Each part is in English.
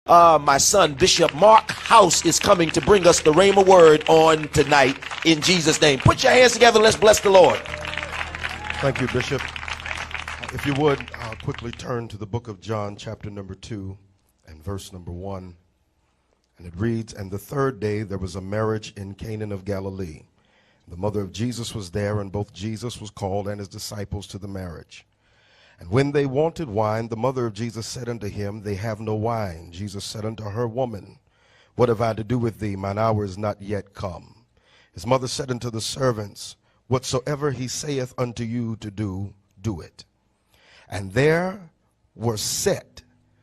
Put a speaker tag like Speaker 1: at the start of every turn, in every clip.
Speaker 1: My son, Bishop Mark House, is coming to bring us the Rhema word on tonight in Jesus' name. Put your hands together. Let's bless the Lord.
Speaker 2: Thank you, Bishop. If you would, quickly turn to the book of John, chapter number 2 and verse number 1. And it reads, "And the third day there was a marriage in Cana of Galilee. The mother of Jesus was there, and both Jesus was called and his disciples to the marriage. And when they wanted wine, the mother of Jesus said unto him, They have no wine. Jesus said unto her, Woman, what have I to do with thee? Mine hour is not yet come. His mother said unto the servants, Whatsoever he saith unto you to do, do it. And there were set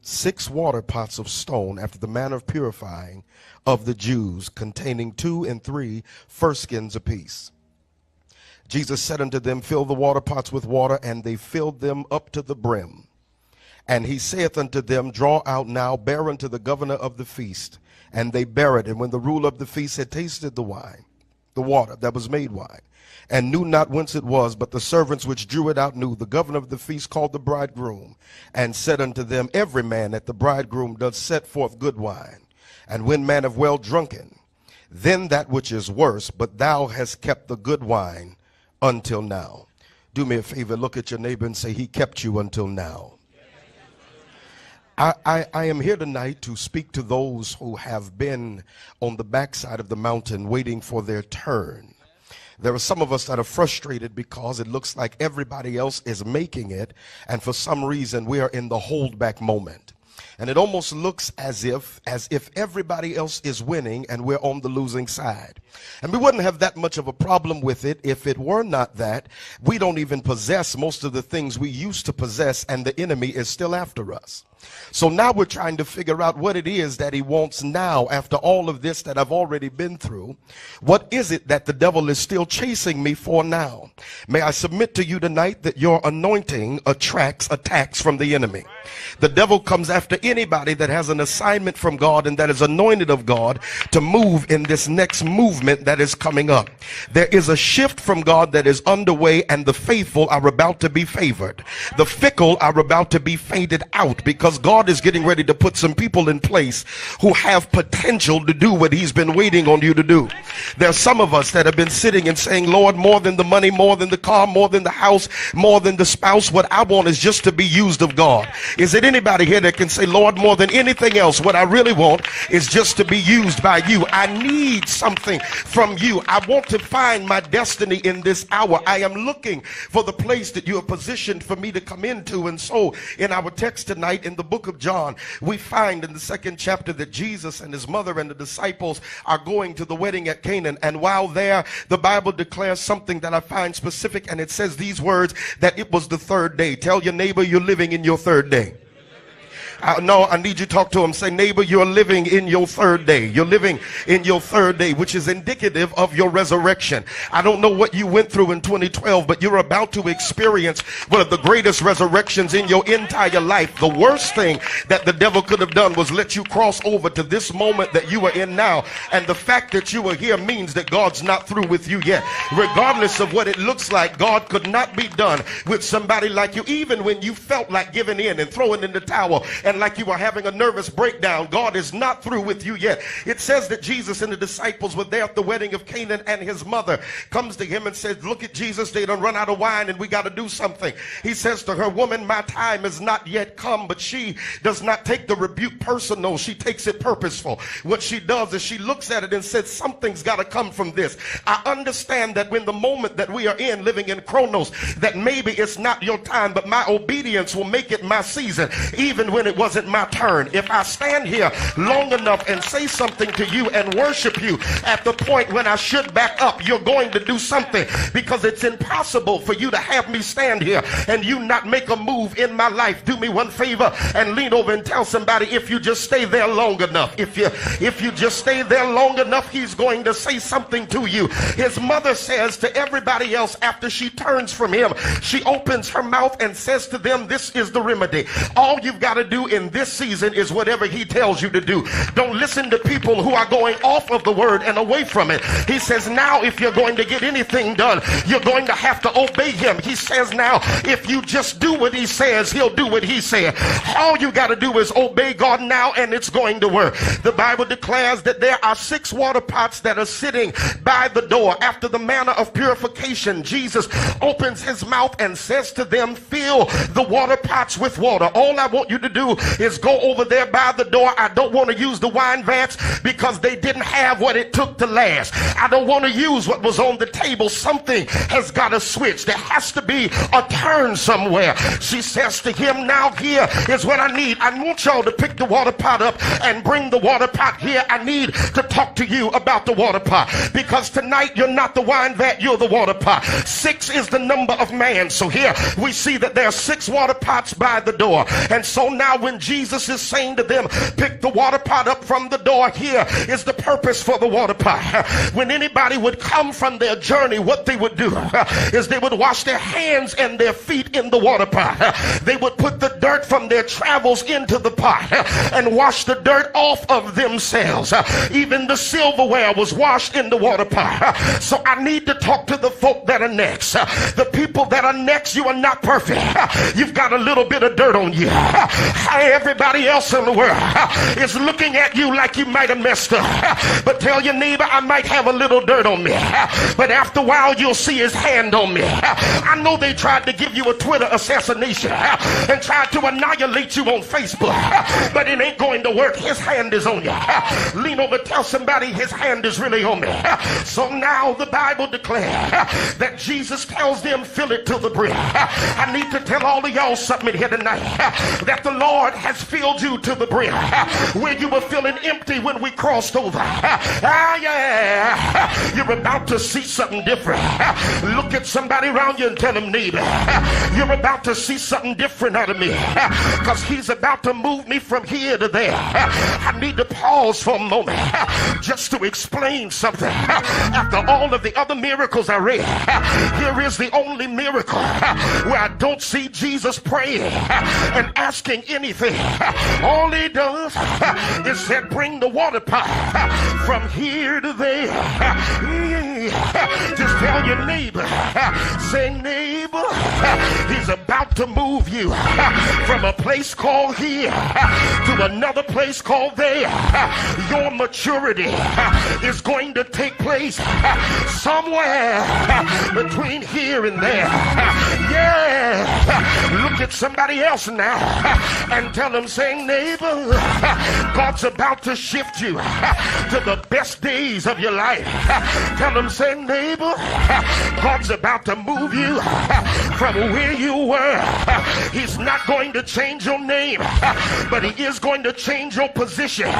Speaker 2: 6 water pots of stone after the manner of purifying of the Jews, containing 2 and 3 firskins apiece. Jesus said unto them, Fill the water pots with water, and they filled them up to the brim. And he saith unto them, Draw out now, bear unto the governor of the feast. And they bare it. And when the ruler of the feast had tasted the wine, the water that was made wine, and knew not whence it was, but the servants which drew it out knew, the governor of the feast called the bridegroom, and said unto them, Every man at the bridegroom doth set forth good wine, and when man have well drunken, then that which is worse, but thou hast kept the good wine until now. Do me a favor, look at your neighbor and say, He kept you until now. I am here tonight to speak to those who have been on the backside of the mountain waiting for their turn. There are some of us that are frustrated because it looks like everybody else is making it, and for some reason we are in the holdback moment. And it almost looks as if everybody else is winning and we're on the losing side. And we wouldn't have that much of a problem with it if it were not that we don't even possess most of the things we used to possess, and the enemy is still after us. So now we're trying to figure out what it is that he wants now after all of this that I've already been through. What is it that the devil is still chasing me for now? May I submit to you tonight that your anointing attracts attacks from the enemy. The devil comes after anybody that has an assignment from God and that is anointed of God to move in this next movement that is coming up. There is a shift from God that is underway, and the faithful are about to be favored. The fickle are about to be faded out, because God is getting ready to put some people in place who have potential to do what he's been waiting on you to do. There are some of us that have been sitting and saying, Lord, more than the money, more than the car, more than the house, more than the spouse, what I want is just to be used of God. Is it anybody here that can say, Lord, more than anything else, what I really want is just to be used by you? I need something from you. I want to find my destiny in this hour. I am looking for the place that you have positioned for me to come into. And so in our text tonight in the book of John, we find in the 2nd chapter that Jesus and his mother and the disciples are going to the wedding at Canaan. And while there, the Bible declares something that I find specific, and it says these words, that it was the 3rd day. Tell your neighbor you're living in your 3rd day. No, I need you to talk to him. Say, neighbor, you're living in your 3rd day. You're living in your 3rd day, which is indicative of your resurrection. I don't know what you went through in 2012, but you're about to experience one of the greatest resurrections in your entire life. The worst thing that the devil could have done was let you cross over to this moment that you are in now. And the fact that you are here means that God's not through with you yet. Regardless of what it looks like, God could not be done with somebody like you. Even when you felt like giving in and throwing in the towel, and like you were having a nervous breakdown, God is not through with you yet. It says that Jesus and the disciples were there at the wedding of Canaan, and his mother comes to him and says, look at Jesus, they done run out of wine and we got to do something. He says to her, Woman, my time has not yet come. But she does not take the rebuke personal. She takes it purposeful. What she does is she looks at it and says, something's got to come from this. I understand that when the moment that we are in, living in Chronos, that maybe it's not your time, but my obedience will make it my season, even when it wasn't my turn. If I stand here long enough and say something to you and worship you at the point when I should back up, you're going to do something, because it's impossible for you to have me stand here and you not make a move in my life. Do me one favor and lean over and tell somebody, if you just stay there long enough, if you just stay there long enough, he's going to say something to you. His mother says to everybody else after she turns from him, she opens her mouth and says to them, this is the remedy. All you've got to do in this season is whatever he tells you to do. Don't listen to people who are going off of the word and away from it. He says now if you're going to get anything done, you're going to have to obey him. He says now if you just do what he says, he'll do what he said. All you got to do is obey God now, and it's going to work. The Bible declares that there are 6 water pots that are sitting by the door. After the manner of purification, Jesus opens his mouth and says to them, fill the water pots with water. All I want you to do is go over there by the door. I don't want to use the wine vats because they didn't have what it took to last. I don't want to use what was on the table. Something has got to switch. There has to be a turn somewhere. She says to him, now here is what I need. I want y'all to pick the water pot up and bring the water pot here. I need to talk to you about the water pot, because tonight you're not the wine vat, you're the water pot. 6 is the number of man. So here we see that there are 6 water pots by the door. And so now when Jesus is saying to them, pick the water pot up from the door, here is the purpose for the water pot. When anybody would come from their journey, what they would do is they would wash their hands and their feet in the water pot. They would put the dirt from their travels into the pot and wash the dirt off of themselves. Even the silverware was washed in the water pot. So I need to talk to the folk that are next. The people that are next, you are not perfect. You've got a little bit of dirt on you. Everybody else in the world is looking at you like you might have messed up. But tell your neighbor, I might have a little dirt on me, but after a while you'll see his hand on me. I know they tried to give you a Twitter assassination and tried to annihilate you on Facebook, but it ain't going to work. His hand is on you. Lean over, tell somebody his hand is really on me. So now the Bible declares that Jesus tells them, fill it to the brim. I need to tell all of y'all something here tonight, that the Lord has filled you to the brim. Where you were feeling empty when we crossed over, yeah, you're about to see something different. Look at somebody around you and tell them, neighbor, you're about to see something different out of me, because he's about to move me from here to there. I need to pause for a moment just to explain something. After all of the other miracles I read, here is the only miracle where I don't see Jesus praying and asking anything. All he does is said, bring the water pot from here to there. Just tell your neighbor, say, neighbor, he's about to move you from a place called here to another place called there. Your maturity is going to take place somewhere between here and there. Yeah, look at somebody else now and tell them, saying, neighbor, God's about to shift you to the best days of your life. Tell them, say, neighbor, God's about to move you from where you were. He's not going to change your name, but he is going to change your position.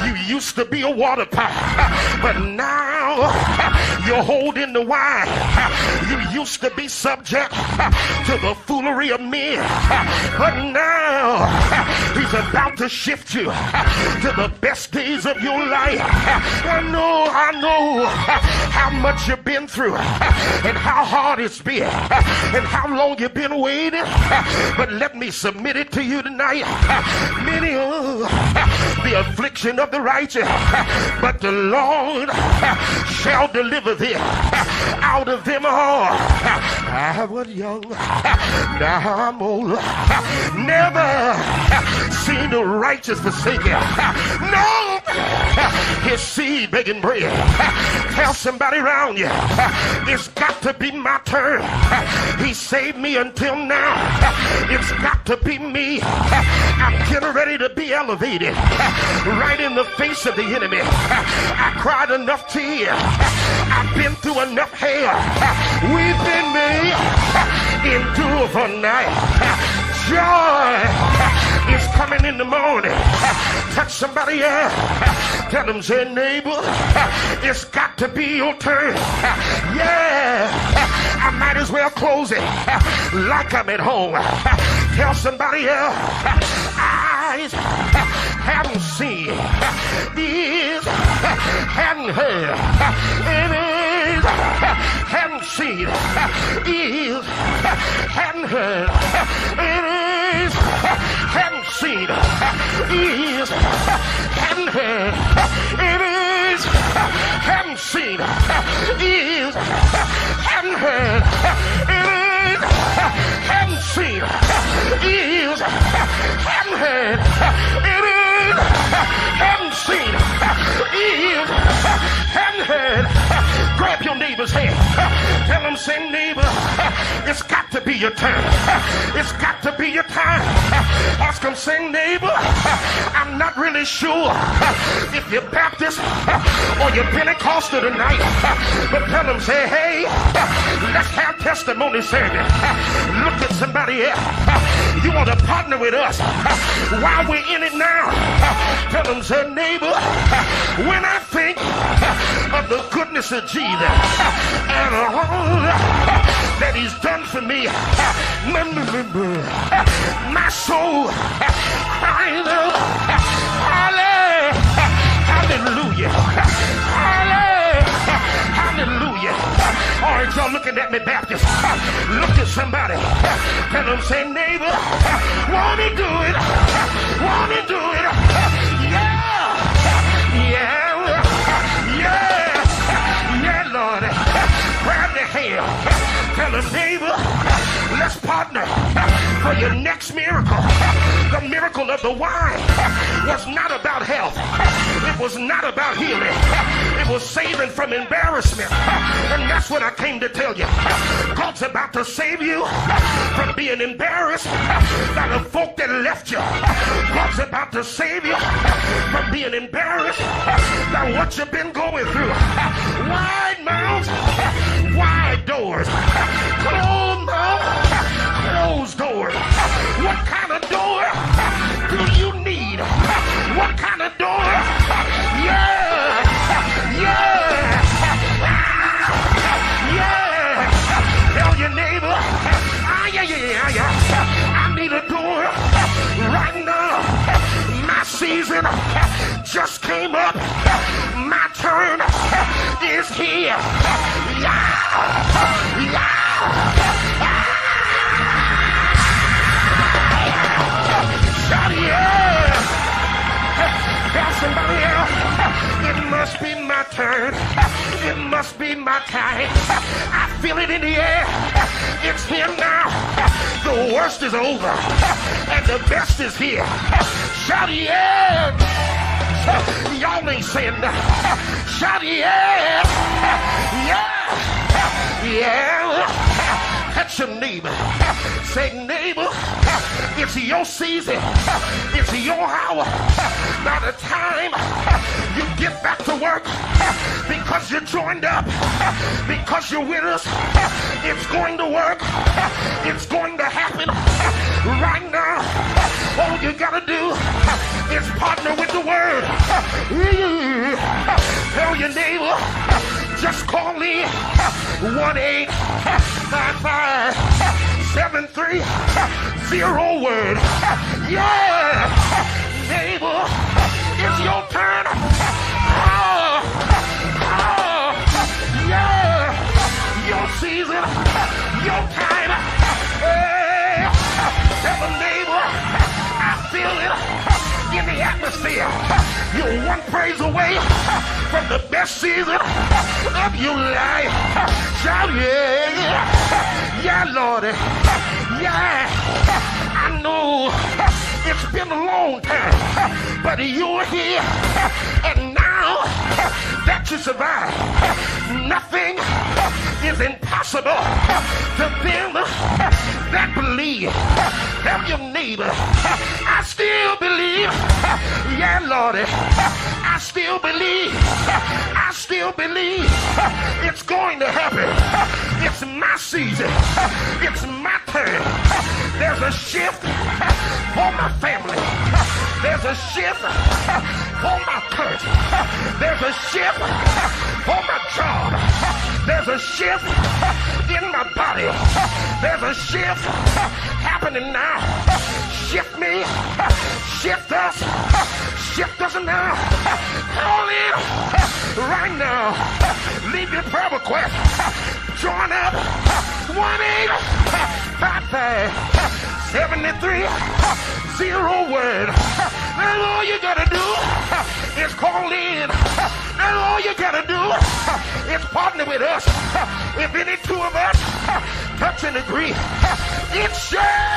Speaker 2: You used to be a water pot, but now you're holding the wine. You used to be subject to the foolery of men, but now he's about to shift you to the best days of your life. I know how much you've been through and how hard it's been and how long you've been waiting, but let me submit it to you tonight. Many the affliction of the righteous, but the Lord shall deliver them out of them all. I was young, now I'm old, never seen the righteous forsaken, no, his seed begging bread. Tell somebody around you, it's got to be my turn. He saved me until now. It's got to be me. I'm getting ready to be elevated right in the face of the enemy. I cried enough tears. I've been through enough hell. Weeping may endure for night. Joy is coming in the morning. Touch somebody else. Tell them, say, neighbor, it's got to be your turn. Yeah, I might as well close it like I'm at home. Tell somebody else, eyes haven't seen, ears hadn't heard, and ears hadn't seen, ears hadn't heard, and ears hadn't
Speaker 3: seen, ears hadn't heard. It is hadn't seen, ears hadn't heard. It is hadn't seen, ears hadn't heard. It is hadn't seen, ears hadn't heard. Grab your neighbor's hand. Tell him, say, neighbor, it's got to be your turn. It's got to be your time. Ask him, say, neighbor, I'm not really sure if you're Baptist or you're Pentecostal tonight. But tell him, say, hey, let's have testimony service. Look at somebody else. You want to partner with us while we're in it now? Tell him, say, neighbor, when I think of the goodness of Jesus and all that he's done for me, my soul cries out, hallelujah, hallelujah. All right, y'all looking at me, Baptist. Look at somebody. Tell them, say, neighbor, won't he do it? Won't he do it? Yeah, yeah, yeah, yeah, Lord. Grab the hand. Tell them, neighbor, let's partner for your next miracle. The miracle of the wine was not about health. It was not about healing. It was saving from embarrassment. And that's what I came to tell you. God's about to save you from being embarrassed by the folk that left you. God's about to save you from being embarrassed by what you've been going through. Wide mouths, wide doors. Closed mouth, closed doors. What kind of door do you need? What kind of door? Yeah, yeah, yeah. Tell your neighbor, I need a door right now. My season just came up. My turn is here. Yeah, yeah. Shout yeah. Tell somebody else, it must be my turn. It must be my time. I feel it in the air. It's here now. The worst is over and the best is here. Shout yeah. Y'all ain't saying that. Shout yeah. Yeah. Yeah. Touch your neighbor. Say, neighbor, it's your season. It's your hour. By the time you get back to work, because you joined up, because you're with us, it's going to work. It's going to happen right now. All you gotta do is partner with the word. Tell your neighbor, just call me 1-855-73-0-word. Yeah, neighbor, it's your turn. Yeah, your season, your time. Hey, tell a neighbor, I feel it in the atmosphere. You're one praise away from the best season of your life. Shout yeah, yeah, Lordy, yeah. I know it's been a long time, but you're here, and now that you survive, nothing is impossible to them that believe. Tell your neighbor, I still believe. Yeah, Lordy, I still believe. I still believe it's going to happen. It's my season. It's my turn. There's a shift for my family. There's a shift for my church. There's a shift for my job. There's a shift in my body. There's a shift happening now. Shift me, shift us, shift us now. Call in right now. Leave your prayer request. Join up. 1-855 73 0 word. That's all you gotta do is call in. That's all you gotta do is partner with us. If any two of us touch and agree, it shall